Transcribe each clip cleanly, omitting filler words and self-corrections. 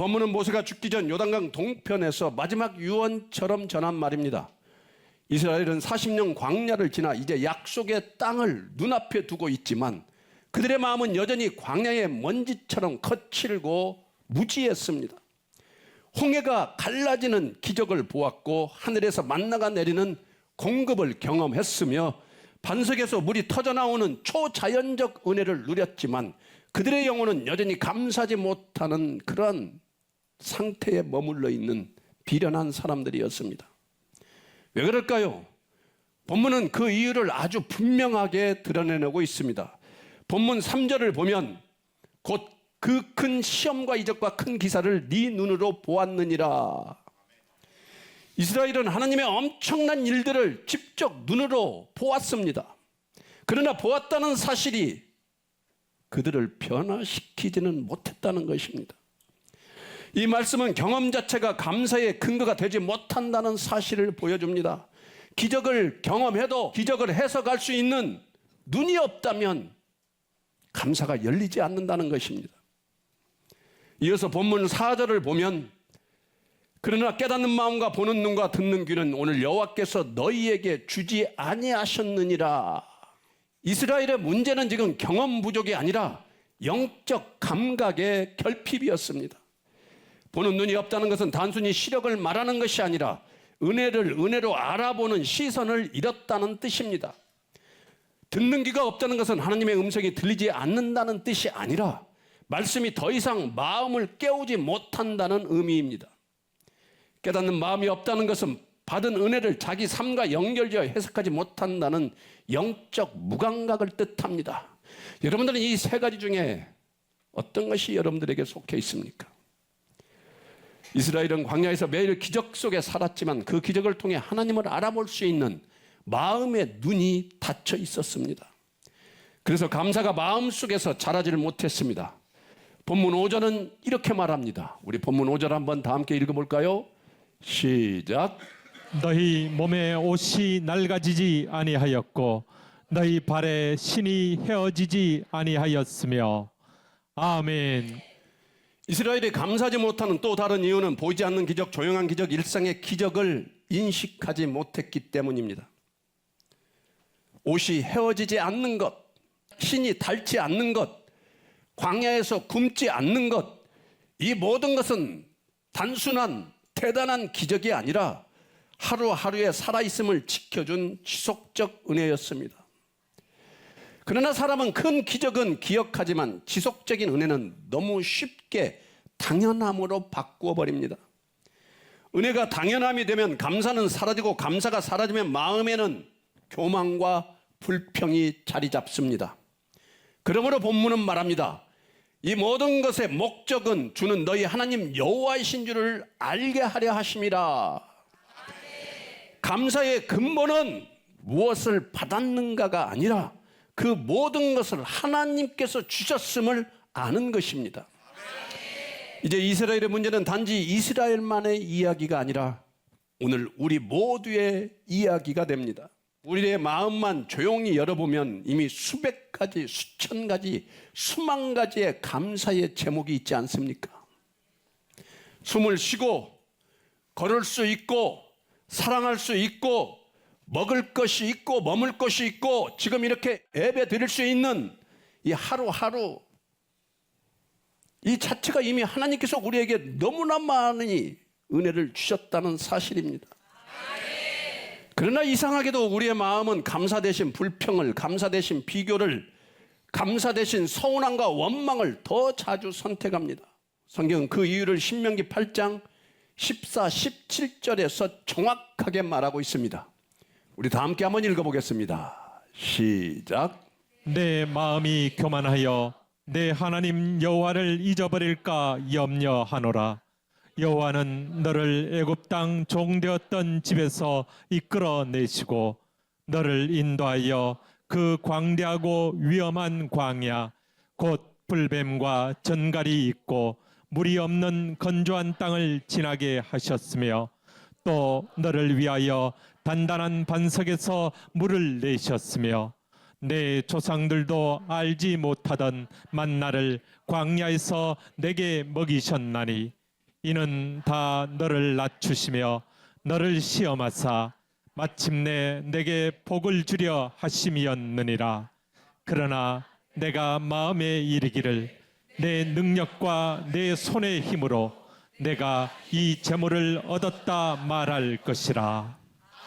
본문은 모세가 죽기 전 요단강 동편에서 마지막 유언처럼 전한 말입니다. 이스라엘은 40년 광야를 지나 이제 약속의 땅을 눈앞에 두고 있지만 그들의 마음은 여전히 광야의 먼지처럼 거칠고 무지했습니다. 홍해가 갈라지는 기적을 보았고 하늘에서 만나가 내리는 공급을 경험했으며 반석에서 물이 터져나오는 초자연적 은혜를 누렸지만 그들의 영혼은 여전히 감사하지 못하는 그런 상태에 머물러 있는 비련한 사람들이었습니다. 왜 그럴까요? 본문은 그 이유를 아주 분명하게 드러내고 있습니다. 본문 3절을 보면 곧 그 큰 시험과 이적과 큰 기사를 네 눈으로 보았느니라. 이스라엘은 하나님의 엄청난 일들을 직접 눈으로 보았습니다. 그러나 보았다는 사실이 그들을 변화시키지는 못했다는 것입니다. 이 말씀은 경험 자체가 감사의 근거가 되지 못한다는 사실을 보여줍니다. 기적을 경험해도 기적을 해석할 수 있는 눈이 없다면 감사가 열리지 않는다는 것입니다. 이어서 본문 4절을 보면 그러나 깨닫는 마음과 보는 눈과 듣는 귀는 오늘 여호와께서 너희에게 주지 아니하셨느니라. 이스라엘의 문제는 지금 경험 부족이 아니라 영적 감각의 결핍이었습니다. 보는 눈이 없다는 것은 단순히 시력을 말하는 것이 아니라 은혜를 은혜로 알아보는 시선을 잃었다는 뜻입니다. 듣는 귀가 없다는 것은 하나님의 음성이 들리지 않는다는 뜻이 아니라 말씀이 더 이상 마음을 깨우지 못한다는 의미입니다. 깨닫는 마음이 없다는 것은 받은 은혜를 자기 삶과 연결지어 해석하지 못한다는 영적 무감각을 뜻합니다. 여러분들은 이 세 가지 중에 어떤 것이 여러분들에게 속해 있습니까? 이스라엘은 광야에서 매일 기적 속에 살았지만 그 기적을 통해 하나님을 알아볼 수 있는 마음의 눈이 닫혀 있었습니다. 그래서 감사가 마음속에서 자라지를 못했습니다. 본문 5절은 이렇게 말합니다. 우리 본문 5절 한번 다 함께 읽어볼까요? 시작. 너희 몸에 옷이 낡아지지 아니하였고 너희 발에 신이 헤어지지 아니하였으며. 아멘. 이스라엘이 감사하지 못하는 또 다른 이유는 보이지 않는 기적, 조용한 기적, 일상의 기적을 인식하지 못했기 때문입니다. 옷이 헤어지지 않는 것, 신이 닳지 않는 것, 광야에서 굶지 않는 것, 이 모든 것은 단순한 대단한 기적이 아니라 하루하루의 살아있음을 지켜준 지속적 은혜였습니다. 그러나 사람은 큰 기적은 기억하지만 지속적인 은혜는 너무 쉽게 당연함으로 바꾸어 버립니다. 은혜가 당연함이 되면 감사는 사라지고 감사가 사라지면 마음에는 교만과 불평이 자리 잡습니다. 그러므로 본문은 말합니다. 이 모든 것의 목적은 주는 너희 하나님 여호와이신 줄을 알게 하려 하심이라. 감사의 근본은 무엇을 받았는가가 아니라 그 모든 것을 하나님께서 주셨음을 아는 것입니다. 이제 이스라엘의 문제는 단지 이스라엘만의 이야기가 아니라 오늘 우리 모두의 이야기가 됩니다. 우리의 마음만 조용히 열어보면 이미 수백 가지, 수천 가지, 수만 가지의 감사의 제목이 있지 않습니까? 숨을 쉬고 걸을 수 있고 사랑할 수 있고 먹을 것이 있고 머물 것이 있고 지금 이렇게 예배 드릴 수 있는 이 하루하루 이 자체가 이미 하나님께서 우리에게 너무나 많은 은혜를 주셨다는 사실입니다. 그러나 이상하게도 우리의 마음은 감사 대신 불평을, 감사 대신 비교를, 감사 대신 서운함과 원망을 더 자주 선택합니다. 성경은 그 이유를 신명기 8장 14, 17절에서 정확하게 말하고 있습니다. 우리 다 함께 한번 읽어보겠습니다. 시작. 내 마음이 교만하여 내 하나님 여호와를 잊어버릴까 염려하노라. 여호와는 너를 애굽 땅 종되었던 집에서 이끌어내시고 너를 인도하여 그 광대하고 위험한 광야 곧 불뱀과 전갈이 있고 물이 없는 건조한 땅을 지나게 하셨으며 또 너를 위하여 단단한 반석에서 물을 내셨으며 내 조상들도 알지 못하던 만나를 광야에서 내게 먹이셨나니 이는 다 너를 낮추시며 너를 시험하사 마침내 내게 복을 주려 하심이었느니라. 그러나 내가 마음에 이르기를 내 능력과 내 손의 힘으로 내가 이 재물을 얻었다 말할 것이라.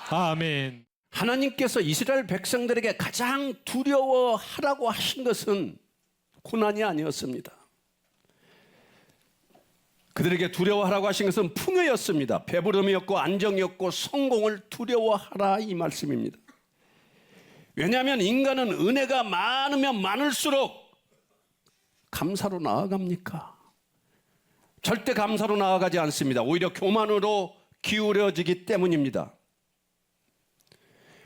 아멘. 하나님께서 이스라엘 백성들에게 가장 두려워하라고 하신 것은 고난이 아니었습니다. 그들에게 두려워하라고 하신 것은 풍요였습니다. 배부름이었고 안정이었고 성공을 두려워하라 이 말씀입니다. 왜냐하면 인간은 은혜가 많으면 많을수록 감사로 나아갑니까? 절대 감사로 나아가지 않습니다. 오히려 교만으로 기울어지기 때문입니다.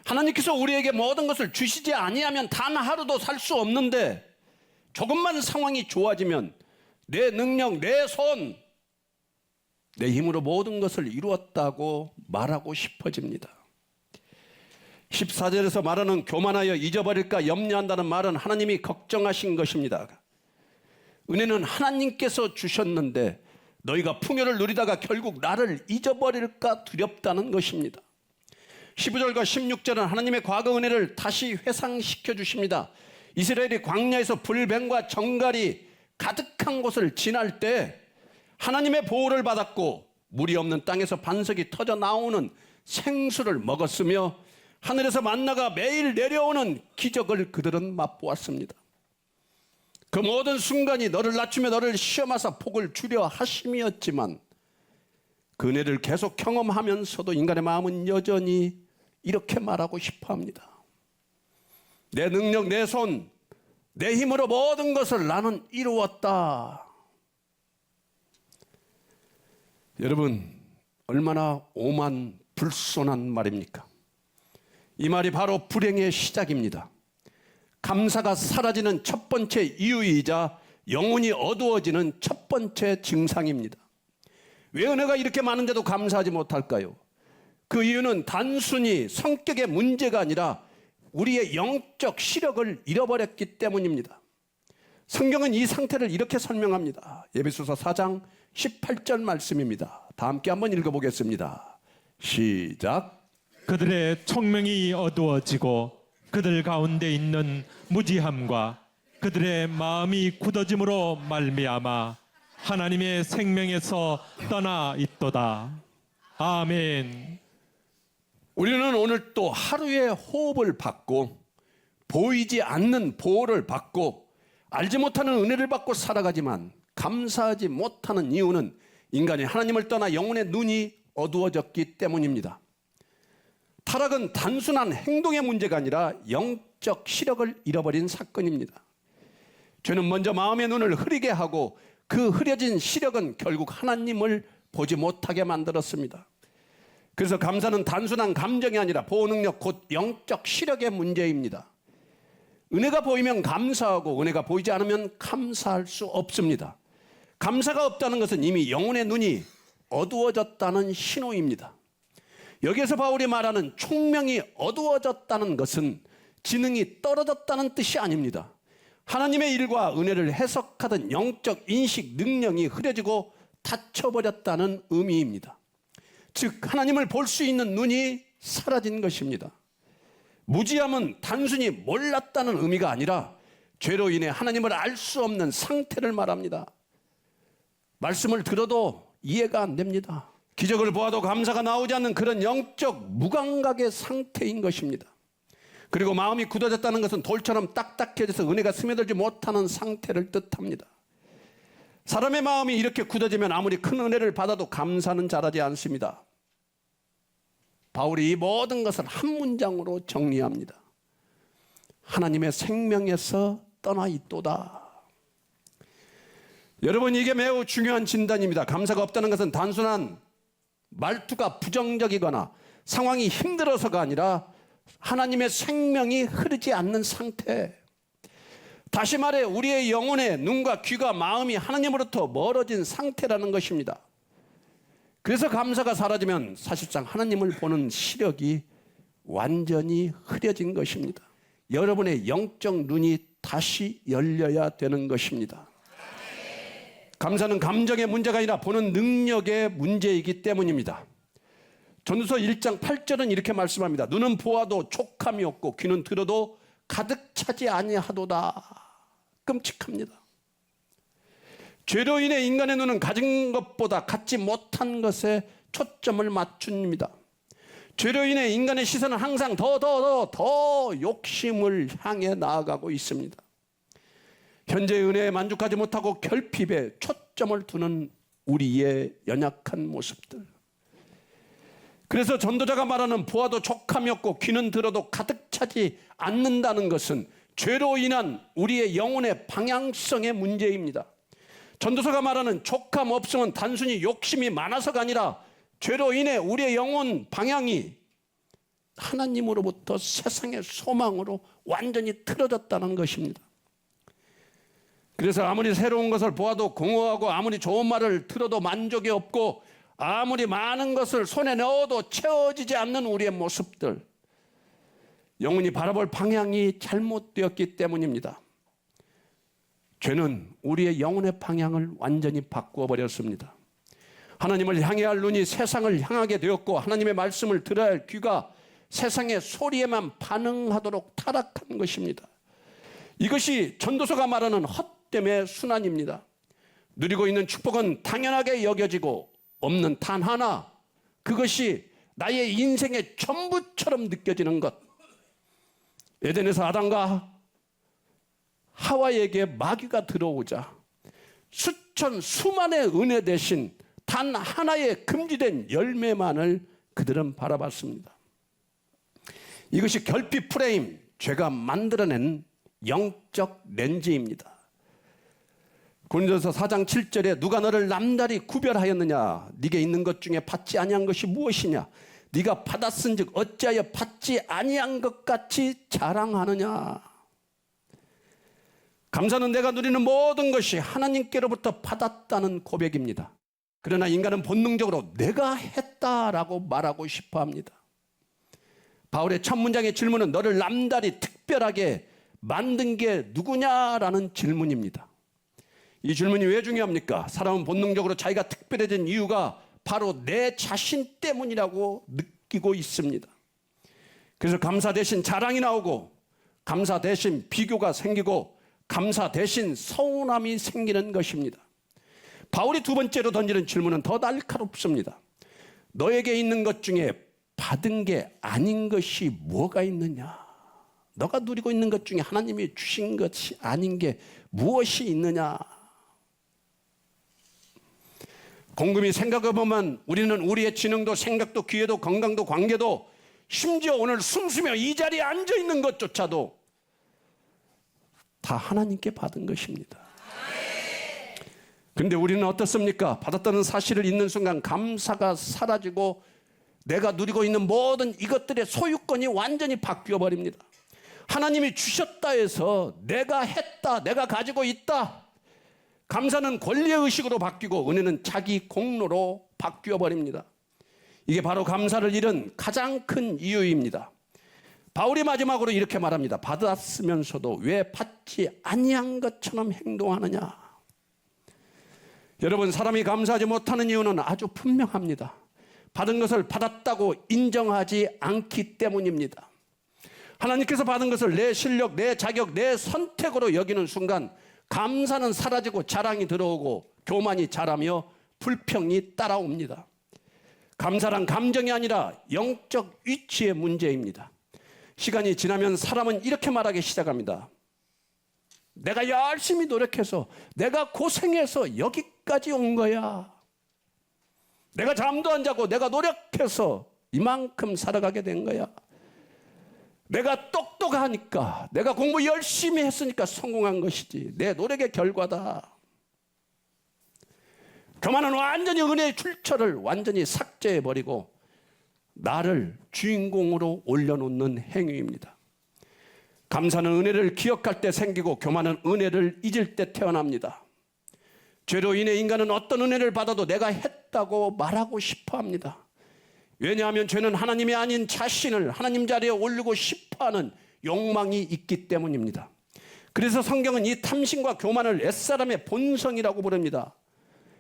하나님께서 우리에게 모든 것을 주시지 아니하면 단 하루도 살 수 없는데 조금만 상황이 좋아지면 내 능력, 내 손, 내 힘으로 모든 것을 이루었다고 말하고 싶어집니다. 14절에서 말하는 교만하여 잊어버릴까 염려한다는 말은 하나님이 걱정하신 것입니다. 은혜는 하나님께서 주셨는데 너희가 풍요를 누리다가 결국 나를 잊어버릴까 두렵다는 것입니다. 15절과 16절은 하나님의 과거 은혜를 다시 회상시켜 주십니다. 이스라엘이 광야에서 불뱀과 정갈이 가득한 곳을 지날 때 하나님의 보호를 받았고 물이 없는 땅에서 반석이 터져 나오는 생수를 먹었으며 하늘에서 만나가 매일 내려오는 기적을 그들은 맛보았습니다. 그 모든 순간이 너를 낮추며 너를 시험하사 복을 주려 하심이었지만 그 은혜를 계속 경험하면서도 인간의 마음은 여전히 이렇게 말하고 싶어합니다. 내 능력, 내 손, 내 힘으로 모든 것을 나는 이루었다. 여러분, 얼마나 오만 불손한 말입니까? 이 말이 바로 불행의 시작입니다. 감사가 사라지는 첫 번째 이유이자 영혼이 어두워지는 첫 번째 증상입니다. 왜 은혜가 이렇게 많은데도 감사하지 못할까요? 그 이유는 단순히 성격의 문제가 아니라 우리의 영적 시력을 잃어버렸기 때문입니다. 성경은 이 상태를 이렇게 설명합니다. 에베소서 4장 18절 말씀입니다. 다 함께 한번 읽어보겠습니다. 시작. 그들의 총명이 어두워지고 그들 가운데 있는 무지함과 그들의 마음이 굳어짐으로 말미암아 하나님의 생명에서 떠나 있도다. 아멘. 우리는 오늘 또 하루의 호흡을 받고 보이지 않는 보호를 받고 알지 못하는 은혜를 받고 살아가지만 감사하지 못하는 이유는 인간이 하나님을 떠나 영혼의 눈이 어두워졌기 때문입니다. 타락은 단순한 행동의 문제가 아니라 영적 시력을 잃어버린 사건입니다. 죄는 먼저 마음의 눈을 흐리게 하고 그 흐려진 시력은 결국 하나님을 보지 못하게 만들었습니다. 그래서 감사는 단순한 감정이 아니라 보호 능력 곧 영적 시력의 문제입니다. 은혜가 보이면 감사하고 은혜가 보이지 않으면 감사할 수 없습니다. 감사가 없다는 것은 이미 영혼의 눈이 어두워졌다는 신호입니다. 여기에서 바울이 말하는 총명이 어두워졌다는 것은 지능이 떨어졌다는 뜻이 아닙니다. 하나님의 일과 은혜를 해석하던 영적 인식 능력이 흐려지고 닫혀버렸다는 의미입니다. 즉 하나님을 볼 수 있는 눈이 사라진 것입니다. 무지함은 단순히 몰랐다는 의미가 아니라 죄로 인해 하나님을 알 수 없는 상태를 말합니다. 말씀을 들어도 이해가 안 됩니다. 기적을 보아도 감사가 나오지 않는 그런 영적 무감각의 상태인 것입니다. 그리고 마음이 굳어졌다는 것은 돌처럼 딱딱해져서 은혜가 스며들지 못하는 상태를 뜻합니다. 사람의 마음이 이렇게 굳어지면 아무리 큰 은혜를 받아도 감사는 자라지 않습니다. 바울이 이 모든 것을 한 문장으로 정리합니다. 하나님의 생명에서 떠나 있도다. 여러분, 이게 매우 중요한 진단입니다. 감사가 없다는 것은 단순한 말투가 부정적이거나 상황이 힘들어서가 아니라 하나님의 생명이 흐르지 않는 상태. 다시 말해 우리의 영혼의 눈과 귀가 마음이 하나님으로부터 멀어진 상태라는 것입니다. 그래서 감사가 사라지면 사실상 하나님을 보는 시력이 완전히 흐려진 것입니다. 여러분의 영적 눈이 다시 열려야 되는 것입니다. 감사는 감정의 문제가 아니라 보는 능력의 문제이기 때문입니다. 전도서 1장 8절은 이렇게 말씀합니다. 눈은 보아도 촉함이 없고 귀는 들어도 가득 차지 아니하도다. 끔찍합니다. 죄로 인해 인간의 눈은 가진 것보다 갖지 못한 것에 초점을 맞춥니다. 죄로 인해 인간의 시선은 항상 더 욕심을 향해 나아가고 있습니다. 현재의 은혜에 만족하지 못하고 결핍에 초점을 두는 우리의 연약한 모습들. 그래서 전도자가 말하는 보아도 촉함이 없고 귀는 들어도 가득 차지 않는다는 것은 죄로 인한 우리의 영혼의 방향성의 문제입니다. 전도서가 말하는 촉함 없음은 단순히 욕심이 많아서가 아니라 죄로 인해 우리의 영혼 방향이 하나님으로부터 세상의 소망으로 완전히 틀어졌다는 것입니다. 그래서 아무리 새로운 것을 보아도 공허하고 아무리 좋은 말을 들어도 만족이 없고 아무리 많은 것을 손에 넣어도 채워지지 않는 우리의 모습들, 영혼이 바라볼 방향이 잘못되었기 때문입니다. 죄는 우리의 영혼의 방향을 완전히 바꾸어 버렸습니다. 하나님을 향해야 할 눈이 세상을 향하게 되었고 하나님의 말씀을 들어야 할 귀가 세상의 소리에만 반응하도록 타락한 것입니다. 이것이 전도서가 말하는 헛됨의 순환입니다. 누리고 있는 축복은 당연하게 여겨지고 없는 단 하나, 그것이 나의 인생의 전부처럼 느껴지는 것. 에덴에서 아담과 하와에게 마귀가 들어오자 수만의 은혜 대신 단 하나의 금지된 열매만을 그들은 바라봤습니다. 이것이 결핍 프레임, 죄가 만들어낸 영적 렌즈입니다. 고린도서 4장 7절에 누가 너를 남달리 구별하였느냐? 네게 있는 것 중에 받지 아니한 것이 무엇이냐? 네가 받았은즉 어찌하여 받지 아니한 것 같이 자랑하느냐? 감사는 내가 누리는 모든 것이 하나님께로부터 받았다는 고백입니다. 그러나 인간은 본능적으로 내가 했다라고 말하고 싶어 합니다. 바울의 첫 문장의 질문은 너를 남달리 특별하게 만든 게 누구냐라는 질문입니다. 이 질문이 왜 중요합니까? 사람은 본능적으로 자기가 특별해진 이유가 바로 내 자신 때문이라고 느끼고 있습니다. 그래서 감사 대신 자랑이 나오고 감사 대신 비교가 생기고 감사 대신 서운함이 생기는 것입니다. 바울이 두 번째로 던지는 질문은 더 날카롭습니다. 너에게 있는 것 중에 받은 게 아닌 것이 뭐가 있느냐? 너가 누리고 있는 것 중에 하나님이 주신 것이 아닌 게 무엇이 있느냐? 곰곰이 생각해보면 우리는 우리의 지능도 생각도 기회도 건강도 관계도 심지어 오늘 숨쉬며 이 자리에 앉아있는 것조차도 다 하나님께 받은 것입니다. 그런데 우리는 어떻습니까? 받았다는 사실을 잊는 순간 감사가 사라지고 내가 누리고 있는 모든 이것들의 소유권이 완전히 바뀌어 버립니다. 하나님이 주셨다 해서 내가 했다, 내가 가지고 있다. 감사는 권리의식으로 바뀌고 은혜는 자기 공로로 바뀌어 버립니다. 이게 바로 감사를 잃은 가장 큰 이유입니다. 바울이 마지막으로 이렇게 말합니다. 받았으면서도 왜 받지 아니한 것처럼 행동하느냐? 여러분, 사람이 감사하지 못하는 이유는 아주 분명합니다. 받은 것을 받았다고 인정하지 않기 때문입니다. 하나님께서 받은 것을 내 실력, 내 자격, 내 선택으로 여기는 순간 감사는 사라지고 자랑이 들어오고 교만이 자라며 불평이 따라옵니다. 감사란 감정이 아니라 영적 위치의 문제입니다. 시간이 지나면 사람은 이렇게 말하기 시작합니다. 내가 열심히 노력해서 내가 고생해서 여기까지 온 거야. 내가 잠도 안 자고 내가 노력해서 이만큼 살아가게 된 거야. 내가 똑똑하니까, 내가 공부 열심히 했으니까 성공한 것이지. 내 노력의 결과다. 교만은 완전히 은혜의 출처를 완전히 삭제해버리고 나를 주인공으로 올려놓는 행위입니다. 감사는 은혜를 기억할 때 생기고 교만은 은혜를 잊을 때 태어납니다. 죄로 인해 인간은 어떤 은혜를 받아도 내가 했다고 말하고 싶어 합니다. 왜냐하면 죄는 하나님이 아닌 자신을 하나님 자리에 올리고 싶어하는 욕망이 있기 때문입니다. 그래서 성경은 이 탐심과 교만을 옛사람의 본성이라고 부릅니다.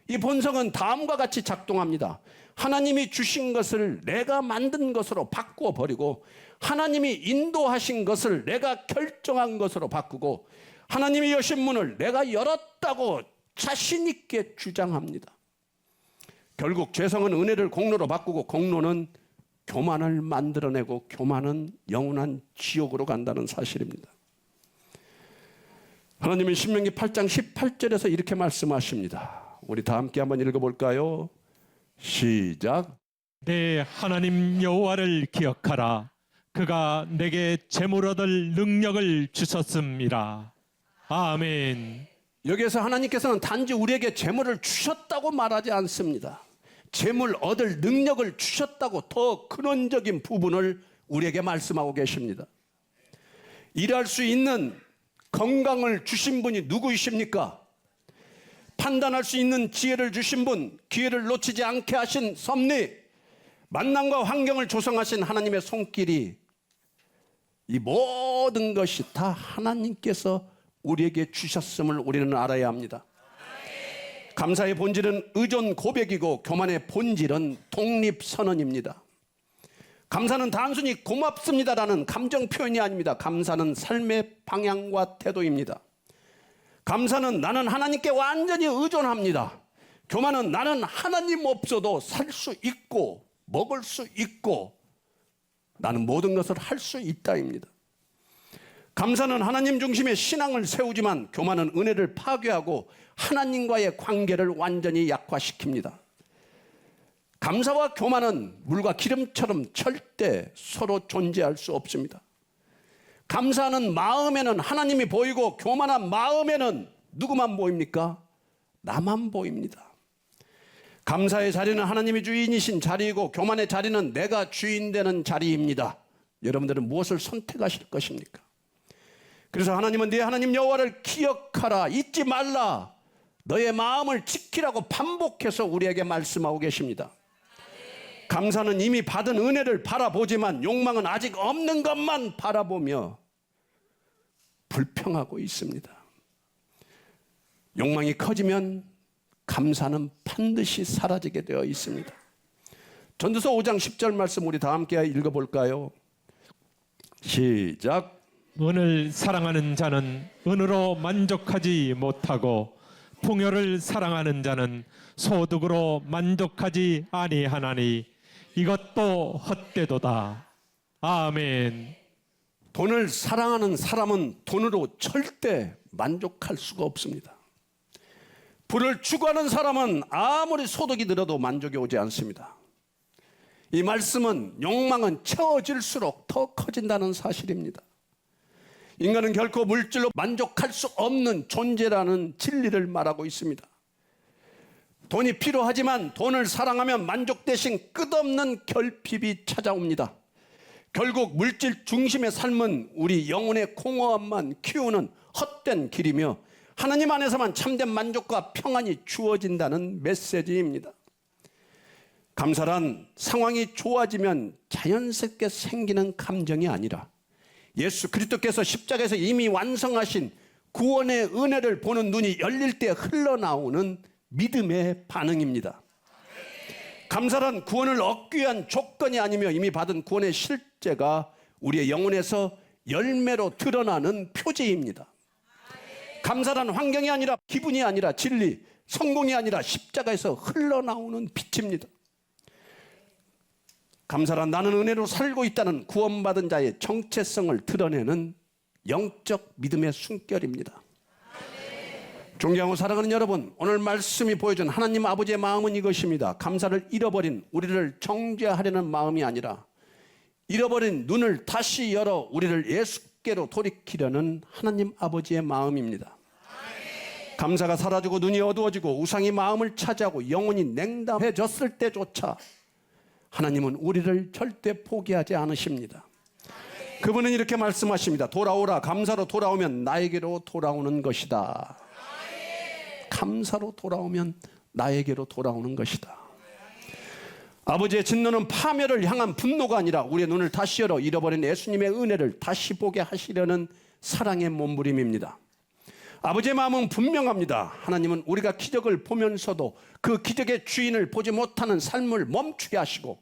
이 본성은 다음과 같이 작동합니다. 하나님이 주신 것을 내가 만든 것으로 바꾸어 버리고, 하나님이 인도하신 것을 내가 결정한 것으로 바꾸고, 하나님이 여신 문을 내가 열었다고 자신 있게 주장합니다. 결국 죄성은 은혜를 공로로 바꾸고, 공로는 교만을 만들어내고, 교만은 영원한 지옥으로 간다는 사실입니다. 하나님은 신명기 8장 18절에서 이렇게 말씀하십니다. 우리 다 함께 한번 읽어볼까요? 시작. 내 하나님 여호와를 기억하라. 그가 내게 재물 얻을 능력을 주셨음이라. 아멘. 여기에서 하나님께서는 단지 우리에게 재물을 주셨다고 말하지 않습니다. 재물 얻을 능력을 주셨다고 더 근원적인 부분을 우리에게 말씀하고 계십니다. 일할 수 있는 건강을 주신 분이 누구이십니까? 판단할 수 있는 지혜를 주신 분, 기회를 놓치지 않게 하신 섭리, 만남과 환경을 조성하신 하나님의 손길이, 이 모든 것이 다 하나님께서 우리에게 주셨음을 우리는 알아야 합니다. 감사의 본질은 의존 고백이고, 교만의 본질은 독립선언입니다. 감사는 단순히 고맙습니다라는 감정 표현이 아닙니다. 감사는 삶의 방향과 태도입니다. 감사는 나는 하나님께 완전히 의존합니다. 교만은 나는 하나님 없어도 살 수 있고 먹을 수 있고 나는 모든 것을 할 수 있다입니다. 감사는 하나님 중심의 신앙을 세우지만, 교만은 은혜를 파괴하고 하나님과의 관계를 완전히 약화시킵니다. 감사와 교만은 물과 기름처럼 절대 서로 존재할 수 없습니다. 감사하는 마음에는 하나님이 보이고, 교만한 마음에는 누구만 보입니까? 나만 보입니다. 감사의 자리는 하나님이 주인이신 자리이고, 교만의 자리는 내가 주인 되는 자리입니다. 여러분들은 무엇을 선택하실 것입니까? 그래서 하나님은 네 하나님 여호와를 기억하라, 잊지 말라, 너의 마음을 지키라고 반복해서 우리에게 말씀하고 계십니다. 감사는 이미 받은 은혜를 바라보지만, 욕망은 아직 없는 것만 바라보며 불평하고 있습니다. 욕망이 커지면 감사는 반드시 사라지게 되어 있습니다. 전도서 5장 10절 말씀 우리 다 함께 읽어볼까요? 시작. 은을 사랑하는 자는 은으로 만족하지 못하고, 풍요를 사랑하는 자는 소득으로 만족하지 아니하나니 이것도 헛되도다. 아멘. 돈을 사랑하는 사람은 돈으로 절대 만족할 수가 없습니다. 부를 추구하는 사람은 아무리 소득이 늘어도 만족이 오지 않습니다. 이 말씀은 욕망은 채워질수록 더 커진다는 사실입니다. 인간은 결코 물질로 만족할 수 없는 존재라는 진리를 말하고 있습니다. 돈이 필요하지만 돈을 사랑하면 만족 대신 끝없는 결핍이 찾아옵니다. 결국 물질 중심의 삶은 우리 영혼의 공허함만 키우는 헛된 길이며, 하나님 안에서만 참된 만족과 평안이 주어진다는 메시지입니다. 감사란 상황이 좋아지면 자연스럽게 생기는 감정이 아니라, 예수 그리스도께서 십자가에서 이미 완성하신 구원의 은혜를 보는 눈이 열릴 때 흘러나오는 믿음의 반응입니다. 감사란 구원을 얻기 위한 조건이 아니며, 이미 받은 구원의 실제가 우리의 영혼에서 열매로 드러나는 표지입니다. 감사란 환경이 아니라, 기분이 아니라, 진리, 성공이 아니라 십자가에서 흘러나오는 빛입니다. 감사란 나는 은혜로 살고 있다는 구원받은 자의 정체성을 드러내는 영적 믿음의 숨결입니다. 존경하고 사랑하는 여러분, 오늘 말씀이 보여준 하나님 아버지의 마음은 이것입니다. 감사를 잃어버린 우리를 정죄하려는 마음이 아니라, 잃어버린 눈을 다시 열어 우리를 예수께로 돌이키려는 하나님 아버지의 마음입니다. 감사가 사라지고 눈이 어두워지고 우상이 마음을 차지하고 영혼이 냉담해졌을 때조차 하나님은 우리를 절대 포기하지 않으십니다. 그분은 이렇게 말씀하십니다. 돌아오라. 감사로 돌아오면 나에게로 돌아오는 것이다. 감사로 돌아오면 나에게로 돌아오는 것이다. 아버지의 진노는 파멸을 향한 분노가 아니라, 우리의 눈을 다시 열어 잃어버린 예수님의 은혜를 다시 보게 하시려는 사랑의 몸부림입니다. 아버지의 마음은 분명합니다. 하나님은 우리가 기적을 보면서도 그 기적의 주인을 보지 못하는 삶을 멈추게 하시고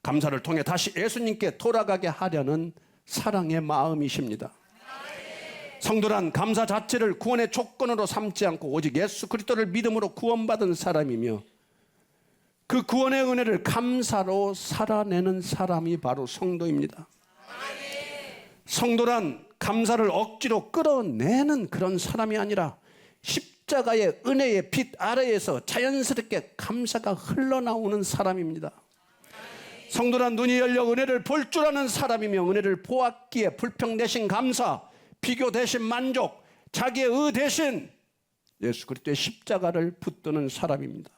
감사를 통해 다시 예수님께 돌아가게 하려는 사랑의 마음이십니다. 성도란 감사 자체를 구원의 조건으로 삼지 않고 오직 예수 그리스도를 믿음으로 구원받은 사람이며 그 구원의 은혜를 감사로 살아내는 사람이 바로 성도입니다. 성도란 감사를 억지로 끌어내는 그런 사람이 아니라 십자가의 은혜의 빛 아래에서 자연스럽게 감사가 흘러나오는 사람입니다. 성도란 눈이 열려 은혜를 볼 줄 아는 사람이며 은혜를 보았기에 불평 대신 감사, 비교 대신 만족, 자기의 의 대신 예수 그리스도의 십자가를 붙드는 사람입니다.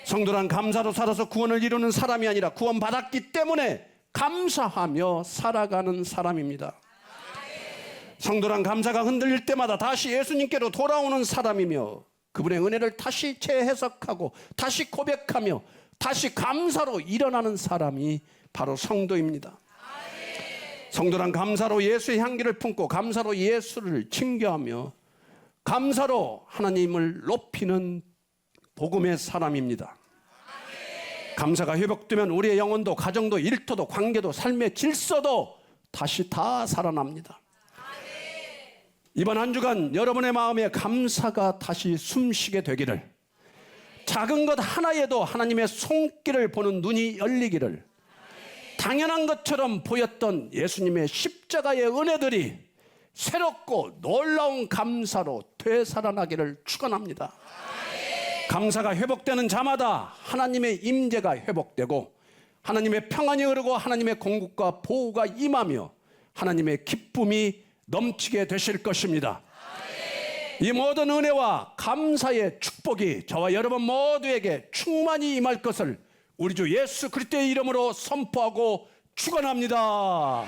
성도란 감사로 살아서 구원을 이루는 사람이 아니라 구원받았기 때문에 감사하며 살아가는 사람입니다. 성도란 감사가 흔들릴 때마다 다시 예수님께로 돌아오는 사람이며 그분의 은혜를 다시 재해석하고 다시 고백하며 다시 감사로 일어나는 사람이 바로 성도입니다. 성도란 감사로 예수의 향기를 품고 감사로 예수를 칭겨하며 감사로 하나님을 높이는 복음의 사람입니다. 감사가 회복되면 우리의 영혼도 가정도 일터도 관계도 삶의 질서도 다시 다 살아납니다. 이번 한 주간 여러분의 마음에 감사가 다시 숨쉬게 되기를, 작은 것 하나에도 하나님의 손길을 보는 눈이 열리기를, 당연한 것처럼 보였던 예수님의 십자가의 은혜들이 새롭고 놀라운 감사로 되살아나기를 축원합니다. 감사가 회복되는 자마다 하나님의 임재가 회복되고 하나님의 평안이 흐르고 하나님의 공급과 보호가 임하며 하나님의 기쁨이 넘치게 되실 것입니다. 이 모든 은혜와 감사의 축복이 저와 여러분 모두에게 충만히 임할 것을 우리 주 예수 그리스도의 이름으로 선포하고 축원합니다.